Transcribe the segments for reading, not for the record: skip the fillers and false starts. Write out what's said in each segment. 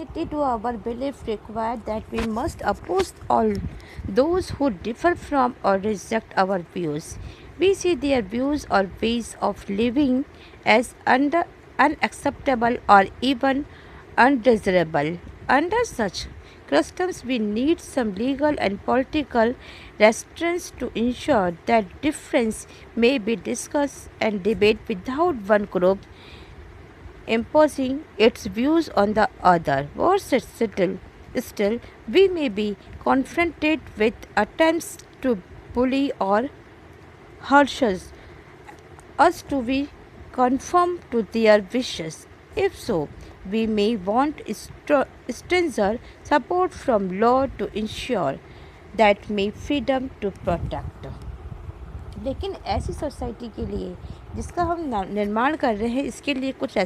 Christianity to our belief require that we must oppose all those who differ from or reject our views. We see their views or ways of living as unacceptable or even undesirable. Under such customs, we need some legal and political restraints to ensure that difference may be discussed and debated without one group imposing its views on the other. Worse still, we may be confronted with attempts to bully or harass us to be conform to their wishes. If so, we may want stranger support from law to ensure that may freedom to protect. लेकिन ऐसी society के लिए जिसका हम निर्माण कर रहे हैं, इसके लिए कुछ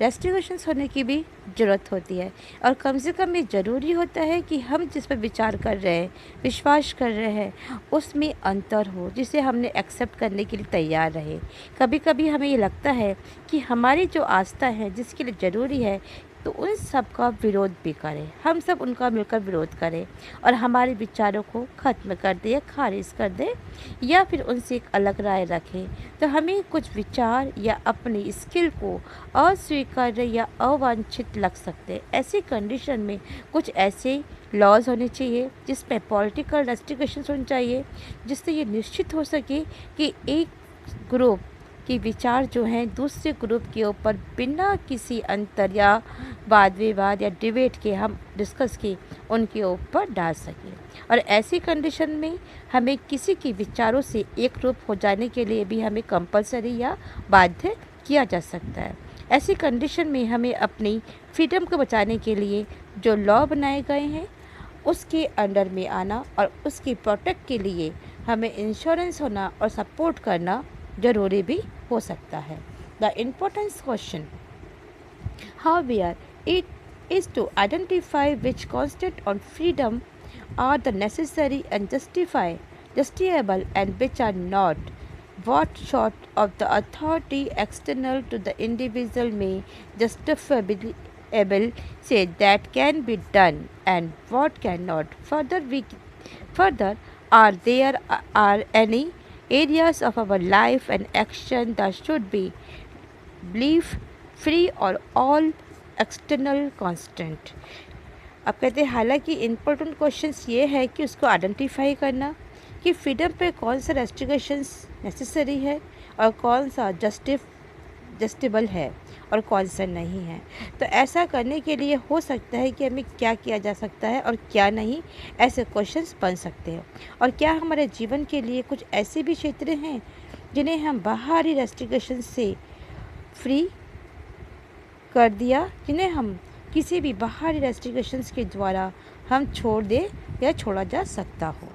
रेस्ट्रिक्शंस होने की भी ज़रूरत होती है। और कम से कम ये ज़रूरी होता है कि हम जिस पर विचार कर रहे हैं, विश्वास कर रहे हैं, उसमें अंतर हो जिसे हमने एक्सेप्ट करने के लिए तैयार रहे। कभी कभी हमें ये लगता है कि हमारी जो आस्था है जिसके लिए ज़रूरी है, तो उन सब का विरोध भी करें, हम सब उनका मिलकर विरोध करें और हमारे विचारों को ख़त्म कर दें या खारिज कर दें या फिर उनसे एक अलग राय रखें। तो हमें कुछ विचार या अपनी स्किल को अस्वीकार्य या अवांछित लग सकते हैं। ऐसी कंडीशन में कुछ ऐसे लॉज होने चाहिए जिसमें पॉलिटिकल रेस्ट्रिक्शंस होने चाहिए, जिससे ये निश्चित हो सके कि एक ग्रुप कि विचार जो हैं दूसरे ग्रुप के ऊपर बिना किसी अंतर या वाद विवाद या डिबेट के हम डिस्कस के उनके ऊपर डाल सकें। और ऐसी कंडीशन में हमें किसी के विचारों से एक रूप हो जाने के लिए भी हमें कंपलसरी या बाध्य किया जा सकता है। ऐसी कंडीशन में हमें अपनी फ्रीडम को बचाने के लिए जो लॉ बनाए गए हैं उसके अंडर में आना और उसकी प्रोटेक्ट के लिए हमें इंश्योरेंस होना और सपोर्ट करना ज़रूरी भी हो सकता है। The importance question however it is to identify which constant on freedom are the necessary and justifiable and which are not. What sort of the authority external to the individual may justifiably say that can be done and what cannot. Further, are any areas of our life and action that should be belief free or all external constant. अब कहते हैं हालांकि important questions ये है कि उसको identify करना कि फ्रीडम पे कौन सा रेस्ट्रिक्शंस नेसेसरी है और कौन सा जस्टिबल है और कौन सा नहीं है। तो ऐसा करने के लिए हो सकता है कि हमें क्या किया जा सकता है और क्या नहीं, ऐसे क्वेश्चंस बन सकते हैं। और क्या हमारे जीवन के लिए कुछ ऐसे भी क्षेत्र हैं जिन्हें हम बाहरी रेस्ट्रिक्शन से फ्री कर दिया, जिन्हें हम किसी भी बाहरी रेस्ट्रिक्शंस के द्वारा हम छोड़ दें या छोड़ा जा सकता हो।